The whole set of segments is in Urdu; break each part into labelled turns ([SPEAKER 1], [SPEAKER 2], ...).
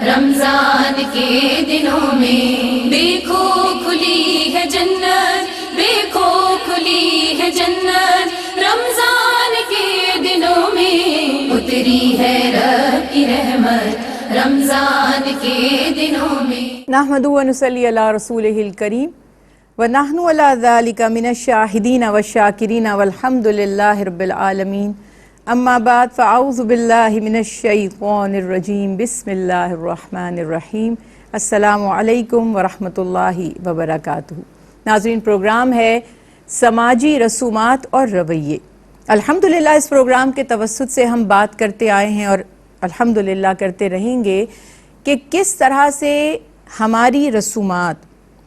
[SPEAKER 1] رمضان کے دنوں میں دیکھو کھلی ہے جنت، دیکھو کھلی ہے جنت، رمضان کے دنوں میں اتری ہے رب کی رحمت، رمضان کے دنوں میں۔
[SPEAKER 2] نحمدہ و نصلی علی رسولہ الکریم ونحن علی ذالک من الشاہدین والشاکرین والحمد للہ رب العالمین، اما بعد فاعوذ باللہ من الشیطان الرجیم، بسم اللہ الرحمن الرحیم۔ السلام علیکم ورحمۃ اللہ وبرکاتہ۔ ناظرین، پروگرام ہے سماجی رسومات اور رویے۔ الحمدللہ اس پروگرام کے توسط سے ہم بات کرتے آئے ہیں اور الحمدللہ کرتے رہیں گے کہ کس طرح سے ہماری رسومات،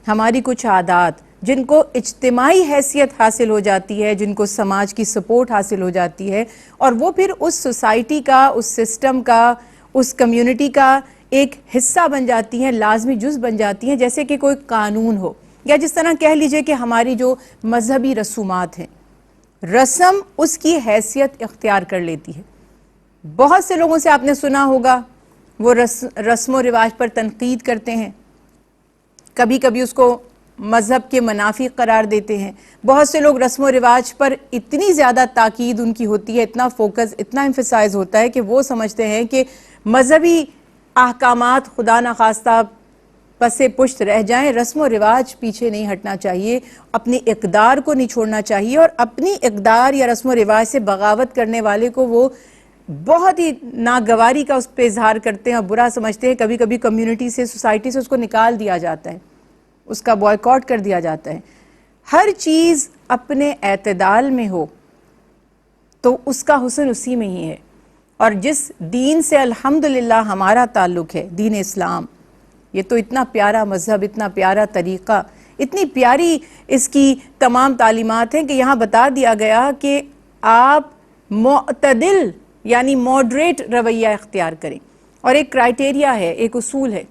[SPEAKER 2] ہماری کچھ عادات جن کو اجتماعی حیثیت حاصل ہو جاتی ہے، جن کو سماج کی سپورٹ حاصل ہو جاتی ہے، اور وہ پھر اس سوسائٹی کا، اس سسٹم کا، اس کمیونٹی کا ایک حصہ بن جاتی ہیں، لازمی جز بن جاتی ہیں، جیسے کہ کوئی قانون ہو، یا جس طرح کہہ لیجئے کہ ہماری جو مذہبی رسومات ہیں، رسم اس کی حیثیت اختیار کر لیتی ہے۔ بہت سے لوگوں سے آپ نے سنا ہوگا وہ رسم و رواج پر تنقید کرتے ہیں، کبھی کبھی اس کو مذہب کے منافی قرار دیتے ہیں۔ بہت سے لوگ رسم و رواج پر اتنی زیادہ تاکید ان کی ہوتی ہے، اتنا فوکس، اتنا ایمفیسائز ہوتا ہے کہ وہ سمجھتے ہیں کہ مذہبی احکامات خدا نخواستہ پس پشت رہ جائیں، رسم و رواج پیچھے نہیں ہٹنا چاہیے، اپنی اقدار کو نہیں چھوڑنا چاہیے، اور اپنی اقدار یا رسم و رواج سے بغاوت کرنے والے کو وہ بہت ہی ناگواری کا اس پہ اظہار کرتے ہیں اور برا سمجھتے ہیں۔ کبھی کبھی کمیونٹی سے، سوسائٹی سے اس کو نکال دیا جاتا ہے، اس کا بوائیکاٹ کر دیا جاتا ہے۔ ہر چیز اپنے اعتدال میں ہو تو اس کا حسن اسی میں ہی ہے، اور جس دین سے الحمدللہ ہمارا تعلق ہے، دین اسلام، یہ تو اتنا پیارا مذہب، اتنا پیارا طریقہ، اتنی پیاری اس کی تمام تعلیمات ہیں کہ یہاں بتا دیا گیا کہ آپ معتدل یعنی ماڈریٹ رویہ اختیار کریں، اور ایک کرائٹیریا ہے، ایک اصول ہے،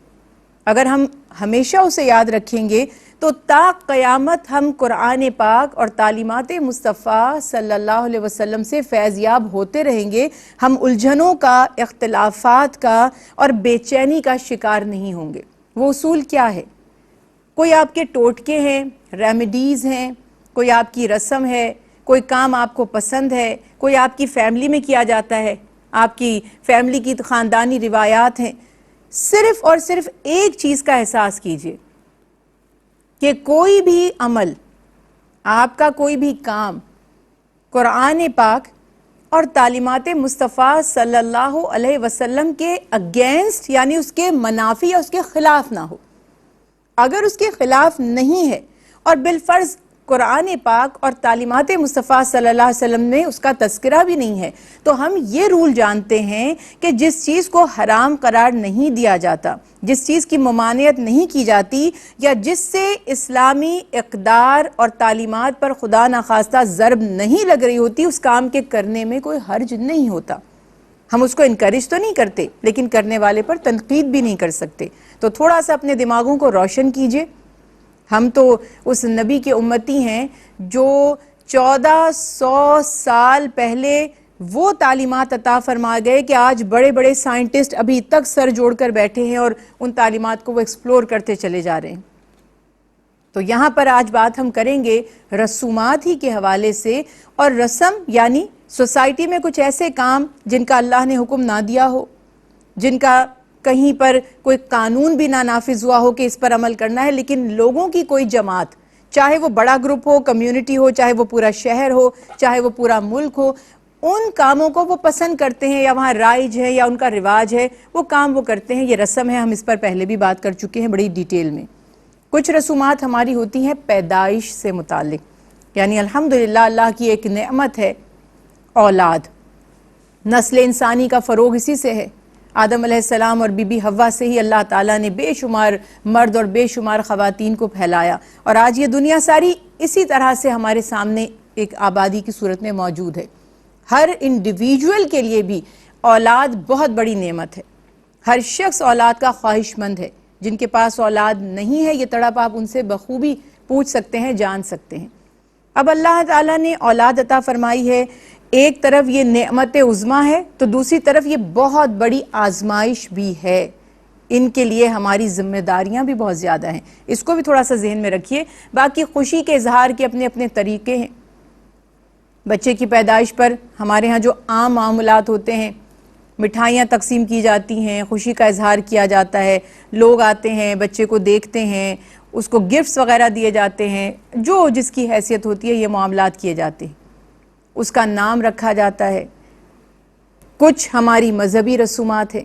[SPEAKER 2] اگر ہم ہمیشہ اسے یاد رکھیں گے تو تا قیامت ہم قرآن پاک اور تعلیمات مصطفیٰ صلی اللہ علیہ وسلم سے فیض یاب ہوتے رہیں گے، ہم الجھنوں کا، اختلافات کا اور بے چینی کا شکار نہیں ہوں گے۔ وہ اصول کیا ہے؟ کوئی آپ کے ٹوٹکے ہیں، ریمیڈیز ہیں، کوئی آپ کی رسم ہے، کوئی کام آپ کو پسند ہے، کوئی آپ کی فیملی میں کیا جاتا ہے، آپ کی فیملی کی خاندانی روایات ہیں، صرف اور صرف ایک چیز کا احساس کیجئے کہ کوئی بھی عمل، آپ کا کوئی بھی کام قرآن پاک اور تعلیمات مصطفیٰ صلی اللہ علیہ وسلم کے اگینسٹ یعنی اس کے منافی یا اس کے خلاف نہ ہو۔ اگر اس کے خلاف نہیں ہے اور بالفرض قرآن پاک اور تعلیمات مصطفیٰ صلی اللہ علیہ وسلم میں اس کا تذکرہ بھی نہیں ہے، تو ہم یہ رول جانتے ہیں کہ جس چیز کو حرام قرار نہیں دیا جاتا، جس چیز کی ممانعت نہیں کی جاتی، یا جس سے اسلامی اقدار اور تعلیمات پر خدا نخواستہ ضرب نہیں لگ رہی ہوتی، اس کام کے کرنے میں کوئی حرج نہیں ہوتا۔ ہم اس کو انکریج تو نہیں کرتے، لیکن کرنے والے پر تنقید بھی نہیں کر سکتے۔ تو تھوڑا سا اپنے دماغوں کو روشن کیجئے۔ ہم تو اس نبی کے امتی ہیں جو 1400 سال پہلے وہ تعلیمات عطا فرما گئے کہ آج بڑے بڑے سائنٹسٹ ابھی تک سر جوڑ کر بیٹھے ہیں اور ان تعلیمات کو وہ ایکسپلور کرتے چلے جا رہے ہیں۔ تو یہاں پر آج بات ہم کریں گے رسومات ہی کے حوالے سے، اور رسم یعنی سوسائٹی میں کچھ ایسے کام جن کا اللہ نے حکم نہ دیا ہو، جن کا کہیں پر کوئی قانون بھی نہ نافذ ہوا ہو کہ اس پر عمل کرنا ہے، لیکن لوگوں کی کوئی جماعت، چاہے وہ بڑا گروپ ہو، کمیونٹی ہو، چاہے وہ پورا شہر ہو، چاہے وہ پورا ملک ہو، ان کاموں کو وہ پسند کرتے ہیں، یا وہاں رائج ہے یا ان کا رواج ہے، وہ کام وہ کرتے ہیں، یہ رسم ہے۔ ہم اس پر پہلے بھی بات کر چکے ہیں بڑی ڈیٹیل میں۔ کچھ رسومات ہماری ہوتی ہیں پیدائش سے متعلق، یعنی الحمدللہ اللہ کی ایک نعمت ہے اولاد، نسل انسانی کا فروغ اسی سے ہے۔ آدم علیہ السلام اور بی بی حوا سے ہی اللہ تعالیٰ نے بے شمار مرد اور بے شمار خواتین کو پھیلایا، اور آج یہ دنیا ساری اسی طرح سے ہمارے سامنے ایک آبادی کی صورت میں موجود ہے۔ ہر انڈیویجول کے لیے بھی اولاد بہت بڑی نعمت ہے۔ ہر شخص اولاد کا خواہش مند ہے۔ جن کے پاس اولاد نہیں ہے، یہ تڑپ آپ ان سے بخوبی پوچھ سکتے ہیں، جان سکتے ہیں۔ اب اللہ تعالیٰ نے اولاد عطا فرمائی ہے، ایک طرف یہ نعمت عظمیٰ ہے تو دوسری طرف یہ بہت بڑی آزمائش بھی ہے۔ ان کے لیے ہماری ذمہ داریاں بھی بہت زیادہ ہیں، اس کو بھی تھوڑا سا ذہن میں رکھیے۔ باقی خوشی کے اظہار کے اپنے اپنے طریقے ہیں۔ بچے کی پیدائش پر ہمارے ہاں جو عام معاملات ہوتے ہیں، مٹھائیاں تقسیم کی جاتی ہیں، خوشی کا اظہار کیا جاتا ہے، لوگ آتے ہیں، بچے کو دیکھتے ہیں، اس کو گفٹس وغیرہ دیے جاتے ہیں، جو جس کی حیثیت ہوتی ہے یہ معاملات کیے جاتے ہیں، اس کا نام رکھا جاتا ہے۔ کچھ ہماری مذہبی رسومات ہیں،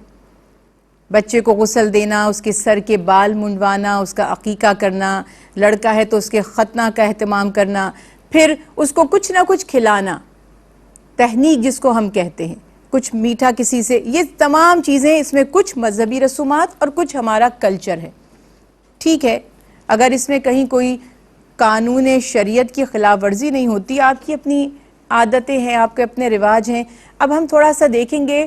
[SPEAKER 2] بچے کو غسل دینا، اس کے سر کے بال منڈوانا، اس کا عقیقہ کرنا، لڑکا ہے تو اس کے ختنہ کا اہتمام کرنا، پھر اس کو کچھ نہ کچھ کھلانا، تہنیک جس کو ہم کہتے ہیں، کچھ میٹھا کسی سے، یہ تمام چیزیں اس میں کچھ مذہبی رسومات اور کچھ ہمارا کلچر ہے۔ ٹھیک ہے، اگر اس میں کہیں کوئی قانون شریعت کی خلاف ورزی نہیں ہوتی، آپ کی اپنی عادتیں ہیں، آپ کے اپنے رواج ہیں۔ اب ہم تھوڑا سا دیکھیں گے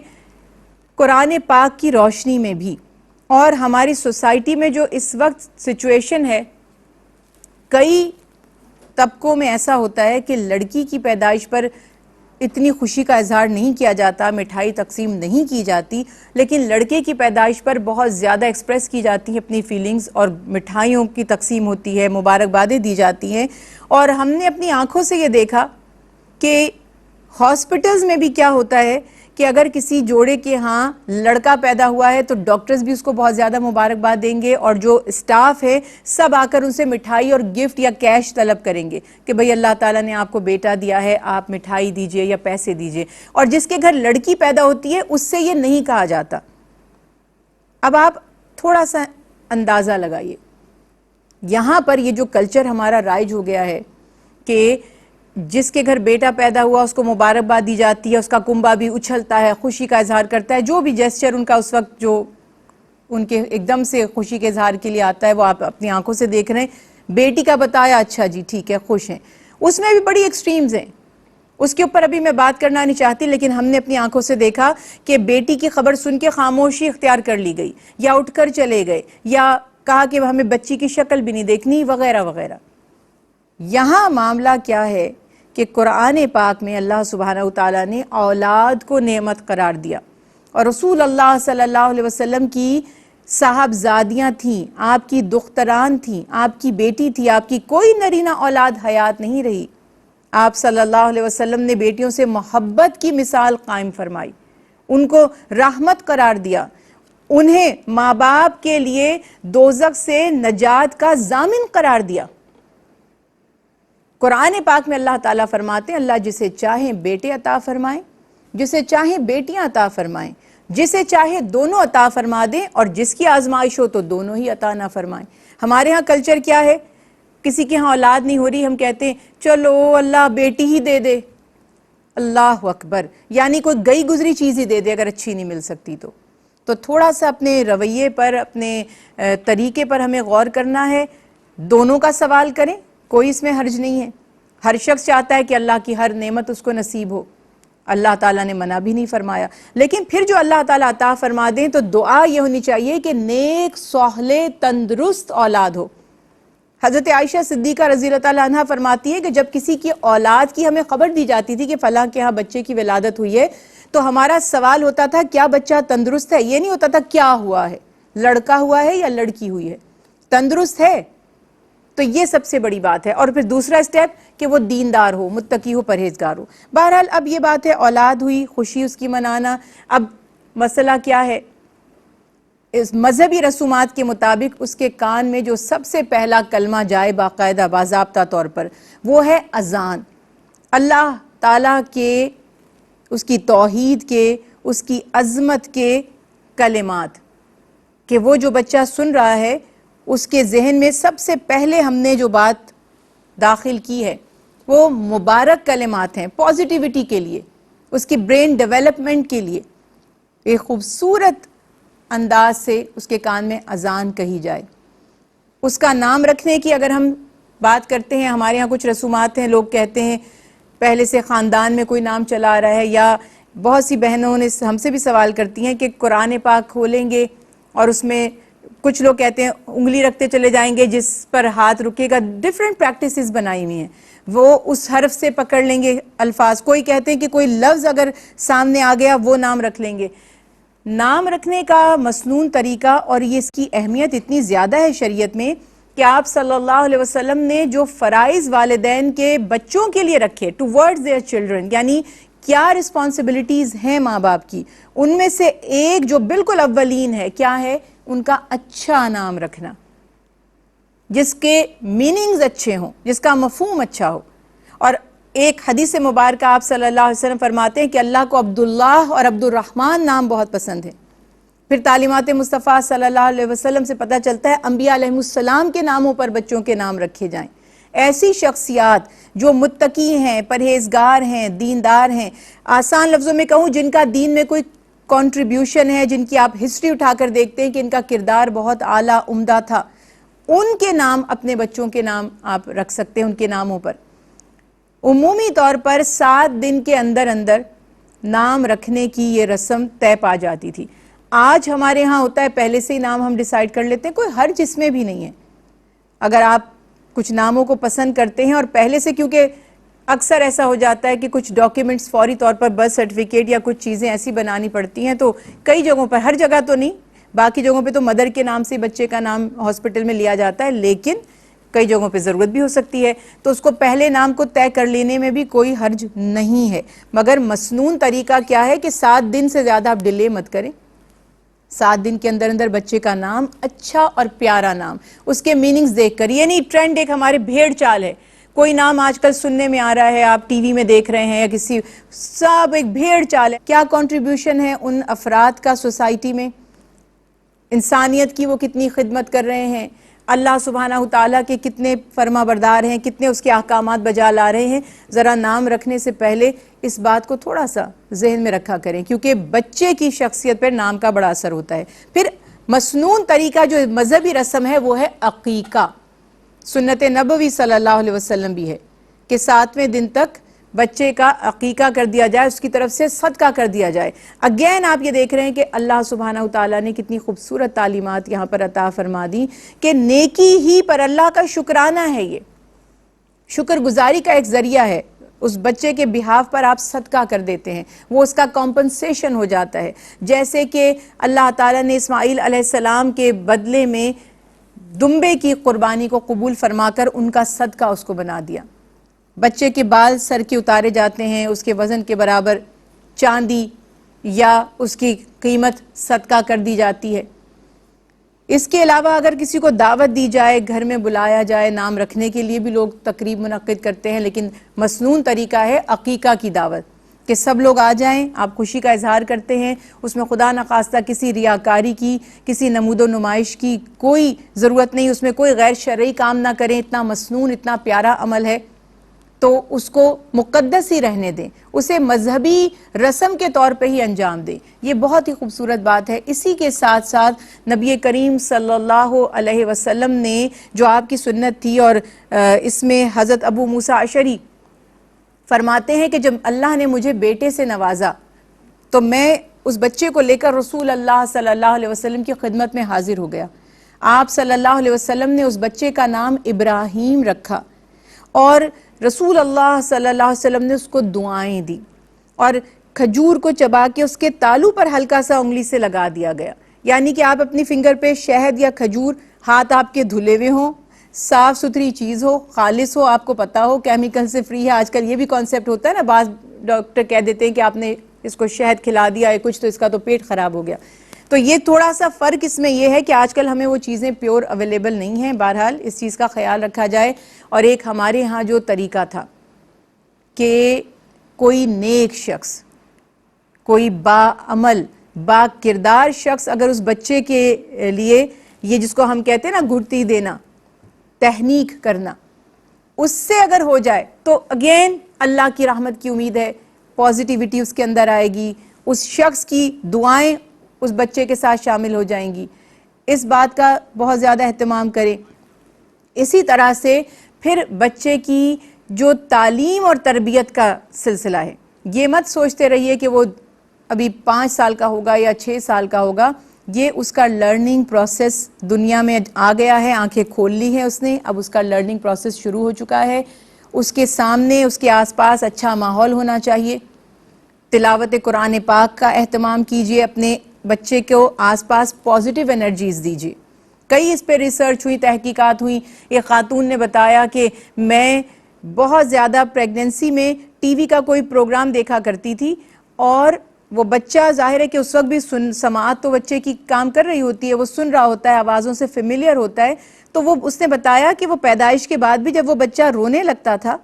[SPEAKER 2] قرآن پاک کی روشنی میں بھی، اور ہماری سوسائٹی میں جو اس وقت سچویشن ہے، کئی طبقوں میں ایسا ہوتا ہے کہ لڑکی کی پیدائش پر اتنی خوشی کا اظہار نہیں کیا جاتا، مٹھائی تقسیم نہیں کی جاتی، لیکن لڑکے کی پیدائش پر بہت زیادہ ایکسپریس کی جاتی ہیں اپنی فیلنگز، اور مٹھائیوں کی تقسیم ہوتی ہے، مبارکبادیں دی جاتی ہیں۔ اور ہم نے اپنی آنکھوں سے یہ دیکھا کہ ہاسپٹلز میں بھی کیا ہوتا ہے کہ اگر کسی جوڑے کے ہاں لڑکا پیدا ہوا ہے تو ڈاکٹرز بھی اس کو بہت زیادہ مبارکباد دیں گے، اور جو اسٹاف ہے سب آ کر ان سے مٹھائی اور گفٹ یا کیش طلب کریں گے کہ بھئی اللہ تعالیٰ نے آپ کو بیٹا دیا ہے، آپ مٹھائی دیجئے یا پیسے دیجئے۔ اور جس کے گھر لڑکی پیدا ہوتی ہے اس سے یہ نہیں کہا جاتا۔ اب آپ تھوڑا سا اندازہ لگائیے، یہاں پر یہ جو کلچر ہمارا رائج ہو گیا ہے کہ جس کے گھر بیٹا پیدا ہوا اس کو مبارکباد دی جاتی ہے، اس کا کنبہ بھی اچھلتا ہے، خوشی کا اظہار کرتا ہے، جو بھی جیسچر ان کا اس وقت جو ان کے ایک دم سے خوشی کے اظہار کے لیے آتا ہے وہ آپ اپنی آنکھوں سے دیکھ رہے ہیں۔ بیٹی کا بتایا، اچھا جی ٹھیک ہے، خوش ہیں۔ اس میں بھی بڑی ایکسٹریمز ہیں، اس کے اوپر ابھی میں بات کرنا نہیں چاہتی، لیکن ہم نے اپنی آنکھوں سے دیکھا کہ بیٹی کی خبر سن کے خاموشی اختیار کر لی گئی، یا اٹھ کر چلے گئے، یا کہا کہ ہمیں بچی کی شکل بھی نہیں دیکھنی، وغیرہ وغیرہ۔ یہاں معاملہ کیا ہے کہ قرآن پاک میں اللہ سبحانہ وتعالیٰ نے اولاد کو نعمت قرار دیا، اور رسول اللہ صلی اللہ علیہ وسلم کی صاحبزادیاں تھیں، آپ کی دختران تھیں، آپ کی بیٹی تھی، آپ کی کوئی نرینہ اولاد حیات نہیں رہی۔ آپ صلی اللہ علیہ وسلم نے بیٹیوں سے محبت کی مثال قائم فرمائی، ان کو رحمت قرار دیا، انہیں ماں باپ کے لیے دوزخ سے نجات کا ضامن قرار دیا۔ قرآن پاک میں اللہ تعالیٰ فرماتے ہیں اللہ جسے چاہیں بیٹے عطا فرمائیں، جسے چاہیں بیٹیاں عطا فرمائیں، جسے چاہے دونوں عطا فرما دیں، اور جس کی آزمائش ہو تو دونوں ہی عطا نہ فرمائیں۔ ہمارے ہاں کلچر کیا ہے، کسی کے ہاں اولاد نہیں ہو رہی، ہم کہتے ہیں چلو اللہ بیٹی ہی دے دے۔ اللہ اکبر، یعنی کوئی گئی گزری چیز ہی دے دے اگر اچھی نہیں مل سکتی تو تھوڑا سا اپنے رویے پر، اپنے طریقے پر ہمیں غور کرنا ہے۔ دونوں کا سوال کریں، کوئی اس میں حرج نہیں ہے، ہر شخص چاہتا ہے کہ اللہ کی ہر نعمت اس کو نصیب ہو، اللہ تعالیٰ نے منع بھی نہیں فرمایا، لیکن پھر جو اللہ تعالیٰ عطا فرما دیں تو دعا یہ ہونی چاہیے کہ نیک صالح تندرست اولاد ہو۔ حضرت عائشہ صدیقہ رضی اللہ تعالیٰ عنہ فرماتی ہے کہ جب کسی کی اولاد کی ہمیں خبر دی جاتی تھی کہ فلاں کے ہاں بچے کی ولادت ہوئی ہے تو ہمارا سوال ہوتا تھا کیا بچہ تندرست ہے، یہ نہیں ہوتا تھا کیا ہوا ہے، لڑکا ہوا ہے یا لڑکی ہوئی ہے، تندرست ہے تو یہ سب سے بڑی بات ہے۔ اور پھر دوسرا سٹیپ کہ وہ دیندار ہو، متقی ہو، پرہیزگار ہو۔ بہرحال اب یہ بات ہے، اولاد ہوئی، خوشی اس کی منانا۔ اب مسئلہ کیا ہے، اس مذہبی رسومات کے مطابق اس کے کان میں جو سب سے پہلا کلمہ جائے باقاعدہ باضابطہ طور پر، وہ ہے اذان، اللہ تعالیٰ کے، اس کی توحید کے، اس کی عظمت کے کلمات، کہ وہ جو بچہ سن رہا ہے اس کے ذہن میں سب سے پہلے ہم نے جو بات داخل کی ہے وہ مبارک کلمات ہیں، پازیٹیوٹی کے لیے، اس کی برین ڈیولپمنٹ کے لیے۔ ایک خوبصورت انداز سے اس کے کان میں اذان کہی جائے۔ اس کا نام رکھنے کی اگر ہم بات کرتے ہیں، ہمارے ہاں کچھ رسومات ہیں، لوگ کہتے ہیں پہلے سے خاندان میں کوئی نام چلا آ رہا ہے، یا بہت سی بہنوں نے ہم سے بھی سوال کرتی ہیں کہ قرآن پاک کھولیں گے اور اس میں کچھ لوگ کہتے ہیں انگلی رکھتے چلے جائیں گے جس پر ہاتھ رکے گا، ڈیفرنٹ پریکٹسز بنائی ہوئی ہیں، وہ اس حرف سے پکڑ لیں گے الفاظ، کوئی کہتے ہیں کہ کوئی لفظ اگر سامنے آ گیا وہ نام رکھ لیں گے۔ نام رکھنے کا مسنون طریقہ اور یہ اس کی اہمیت اتنی زیادہ ہے شریعت میں کہ آپ صلی اللہ علیہ وسلم نے جو فرائض والدین کے بچوں کے لیے رکھے ٹوورڈز دیئر چلڈرن، یعنی کیا رسپانسبلٹیز ہیں ماں باپ کی، ان میں سے ایک جو بالکل اولین ہے کیا ہے؟ ان کا اچھا نام رکھنا، جس کے میننگز اچھے ہوں، جس کا مفہوم اچھا ہو۔ اور ایک حدیث مبارکہ آپ صلی اللہ علیہ وسلم فرماتے ہیں کہ اللہ کو عبداللہ اور عبد الرحمن نام بہت پسند ہے۔ پھر تعلیمات مصطفیٰ صلی اللہ علیہ وسلم سے پتہ چلتا ہے انبیاء علیہ السلام کے ناموں پر بچوں کے نام رکھے جائیں۔ ایسی شخصیات جو متقی ہیں، پرہیزگار ہیں، دیندار ہیں، آسان لفظوں میں کہوں جن کا دین میں کوئی کنٹریبیوشن ہے، جن کی آپ ہسٹری اٹھا کر دیکھتے ہیں کہ ان کا کردار بہت اعلیٰ عمدہ تھا، ان کے نام اپنے بچوں کے نام آپ رکھ سکتے ہیں ان کے ناموں پر۔ عمومی طور پر 7 دن کے اندر اندر نام رکھنے کی یہ رسم طے پا جاتی تھی۔ آج ہمارے ہاں ہوتا ہے پہلے سے ہی نام ہم ڈیسائیڈ کر لیتے ہیں، کوئی حرج اس میں بھی نہیں ہے۔ اگر آپ کچھ ناموں کو پسند کرتے ہیں اور پہلے سے، کیونکہ اکثر ایسا ہو جاتا ہے کہ کچھ ڈاکیومنٹس فوری طور پر برتھ سرٹیفکیٹ یا کچھ چیزیں ایسی بنانی پڑتی ہیں، تو کئی جگہوں پر، ہر جگہ تو نہیں، باقی جگہوں پہ تو مدر کے نام سے بچے کا نام ہاسپٹل میں لیا جاتا ہے، لیکن کئی جگہوں پہ ضرورت بھی ہو سکتی ہے، تو اس کو پہلے نام کو طے کر لینے میں بھی کوئی حرج نہیں ہے۔ مگر مسنون طریقہ کیا ہے کہ 7 دن سے زیادہ آپ ڈیلے مت کریں۔ 7 دن کے اندر اندر بچے کا نام اچھا اور پیارا نام، اس کے میننگز دیکھ کر، یہ نہیں ٹرینڈ ایک ہمارے بھیڑ چال ہے، کوئی نام آج کل سننے میں آ رہا ہے، آپ ٹی وی میں دیکھ رہے ہیں یا کسی، سب ایک بھیڑ چال ہے۔ کیا کنٹریبیوشن ہے ان افراد کا سوسائٹی میں، انسانیت کی وہ کتنی خدمت کر رہے ہیں، اللہ سبحانہ تعالیٰ کے کتنے فرما بردار ہیں، کتنے اس کے احکامات بجا لا رہے ہیں، ذرا نام رکھنے سے پہلے اس بات کو تھوڑا سا ذہن میں رکھا کریں، کیونکہ بچے کی شخصیت پر نام کا بڑا اثر ہوتا ہے۔ پھر مسنون طریقہ جو مذہبی رسم ہے وہ ہے عقیقہ، سنت نبوی صلی اللہ علیہ وسلم بھی ہے کہ 7ویں دن تک بچے کا عقیقہ کر دیا جائے، اس کی طرف سے صدقہ کر دیا جائے۔ اگین آپ یہ دیکھ رہے ہیں کہ اللہ سبحانہ تعالیٰ نے کتنی خوبصورت تعلیمات یہاں پر عطا فرما دی کہ نیکی ہی پر اللہ کا شکرانہ ہے، یہ شکر گزاری کا ایک ذریعہ ہے۔ اس بچے کے بہاف پر آپ صدقہ کر دیتے ہیں، وہ اس کا کمپنسیشن ہو جاتا ہے۔ جیسے کہ اللہ تعالیٰ نے اسماعیل علیہ السلام کے بدلے میں دمبے کی قربانی کو قبول فرما کر ان کا صدقہ اس کو بنا دیا۔ بچے کے بال سر کے اتارے جاتے ہیں، اس کے وزن کے برابر چاندی یا اس کی قیمت صدقہ کر دی جاتی ہے۔ اس کے علاوہ اگر کسی کو دعوت دی جائے، گھر میں بلایا جائے، نام رکھنے کے لیے بھی لوگ تقریب منعقد کرتے ہیں، لیکن مسنون طریقہ ہے عقیقہ کی دعوت، کہ سب لوگ آ جائیں، آپ خوشی کا اظہار کرتے ہیں، اس میں خدا نخواستہ کسی ریاکاری کی، کسی نمود و نمائش کی کوئی ضرورت نہیں، اس میں کوئی غیر شرعی کام نہ کریں، اتنا مسنون، اتنا پیارا عمل ہے تو اس کو مقدس ہی رہنے دیں، اسے مذہبی رسم کے طور پہ ہی انجام دیں۔ یہ بہت ہی خوبصورت بات ہے۔ اسی کے ساتھ ساتھ نبی کریم صلی اللہ علیہ وسلم نے جو آپ کی سنت تھی، اور اس میں حضرت ابو موسیٰ اشعری فرماتے ہیں کہ جب اللہ نے مجھے بیٹے سے نوازا تو میں اس بچے کو لے کر رسول اللہ صلی اللہ علیہ وسلم کی خدمت میں حاضر ہو گیا۔ آپ صلی اللہ علیہ وسلم نے اس بچے کا نام ابراہیم رکھا، اور رسول اللہ صلی اللہ علیہ وسلم نے اس کو دعائیں دی، اور کھجور کو چبا کے اس کے تالو پر ہلکا سا انگلی سے لگا دیا گیا، یعنی کہ آپ اپنی فنگر پہ شہد یا کھجور، ہاتھ آپ کے دھلے ہوئے ہوں، صاف ستھری چیز ہو، خالص ہو، آپ کو پتا ہو کیمیکل سے فری ہے۔ آج کل یہ بھی کانسیپٹ ہوتا ہے نا، بعض ڈاکٹر کہہ دیتے ہیں کہ آپ نے اس کو شہد کھلا دیا ہے کچھ تو اس کا تو پیٹ خراب ہو گیا، تو یہ تھوڑا سا فرق اس میں یہ ہے کہ آج کل ہمیں وہ چیزیں پیور اویلیبل نہیں ہیں۔ بہرحال اس چیز کا خیال رکھا جائے۔ اور ایک ہمارے ہاں جو طریقہ تھا کہ کوئی نیک شخص، کوئی با عمل، با کردار شخص اگر اس بچے کے لیے، یہ جس کو ہم کہتے ہیں نا گھٹی دینا، تہنیک کرنا، اس سے اگر ہو جائے تو اگین اللہ کی رحمت کی امید ہے، پازیٹیوٹی اس کے اندر آئے گی، اس شخص کی دعائیں اس بچے کے ساتھ شامل ہو جائیں گی۔ اس بات کا بہت زیادہ اہتمام کریں۔ اسی طرح سے پھر بچے کی جو تعلیم اور تربیت کا سلسلہ ہے، یہ مت سوچتے رہیے کہ وہ ابھی 5 سال کا ہوگا یا 6 سال کا ہوگا، یہ اس کا لرننگ پروسیس دنیا میں آ گیا ہے، آنکھیں کھول لی ہیں اس نے، اب اس کا لرننگ پروسیس شروع ہو چکا ہے۔ اس کے سامنے، اس کے آس پاس اچھا ماحول ہونا چاہیے۔ تلاوت قرآن پاک کا اہتمام کیجئے، اپنے بچے کو آس پاس پازیٹیو انرجیز دیجیے. کئی اس پہ ریسرچ ہوئی, تحقیقات ہوئی. ایک خاتون نے بتایا کہ میں بہت زیادہ پریگننسی میں ٹی وی کا کوئی پروگرام دیکھا کرتی تھی, اور وہ بچہ ظاہر ہے کہ اس وقت بھی سماعت تو بچے کی کام کر رہی ہوتی ہے, وہ سن رہا ہوتا ہے, آوازوں سے فیملیئر ہوتا ہے. تو وہ اس نے بتایا کہ وہ پیدائش کے بعد بھی جب وہ بچہ رونے لگتا تھا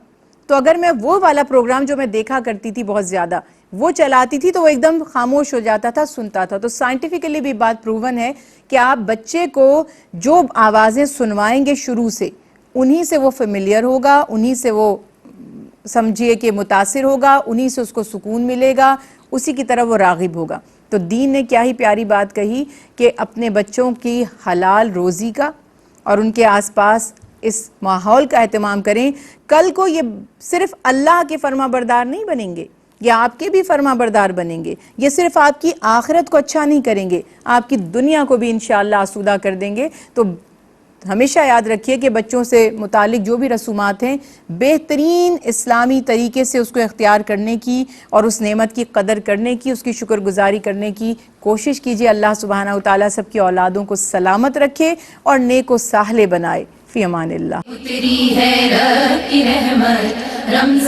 [SPEAKER 2] تو اگر میں وہ والا پروگرام جو میں دیکھا کرتی تھی بہت زیادہ وہ چلاتی تھی تو وہ ایک دم خاموش ہو جاتا تھا, سنتا تھا. تو سائنٹیفکلی بھی بات پروون ہے کہ آپ بچے کو جو آوازیں سنوائیں گے شروع سے, انہی سے وہ فیملیئر ہوگا, انہی سے وہ سمجھیے کہ متاثر ہوگا, انہی سے اس کو سکون ملے گا, اسی کی طرف وہ راغب ہوگا. تو دین نے کیا ہی پیاری بات کہی کہ اپنے بچوں کی حلال روزی کا اور ان کے آس پاس اس ماحول کا اہتمام کریں. کل کو یہ صرف اللہ کے فرما بردار نہیں بنیں گے, یہ آپ کے بھی فرما بردار بنیں گے. یہ صرف آپ کی آخرت کو اچھا نہیں کریں گے, آپ کی دنیا کو بھی انشاءاللہ آسودہ کر دیں گے. تو ہمیشہ یاد رکھیے کہ بچوں سے متعلق جو بھی رسومات ہیں بہترین اسلامی طریقے سے اس کو اختیار کرنے کی اور اس نعمت کی قدر کرنے کی, اس کی شکر گزاری کرنے کی کوشش کیجیے. اللہ سبحانہ وتعالیٰ سب کی اولادوں کو سلامت رکھے اور نیک و صالح بنائے. فی امان اللہ.
[SPEAKER 1] اتری ہے رب کی رحمت رمضان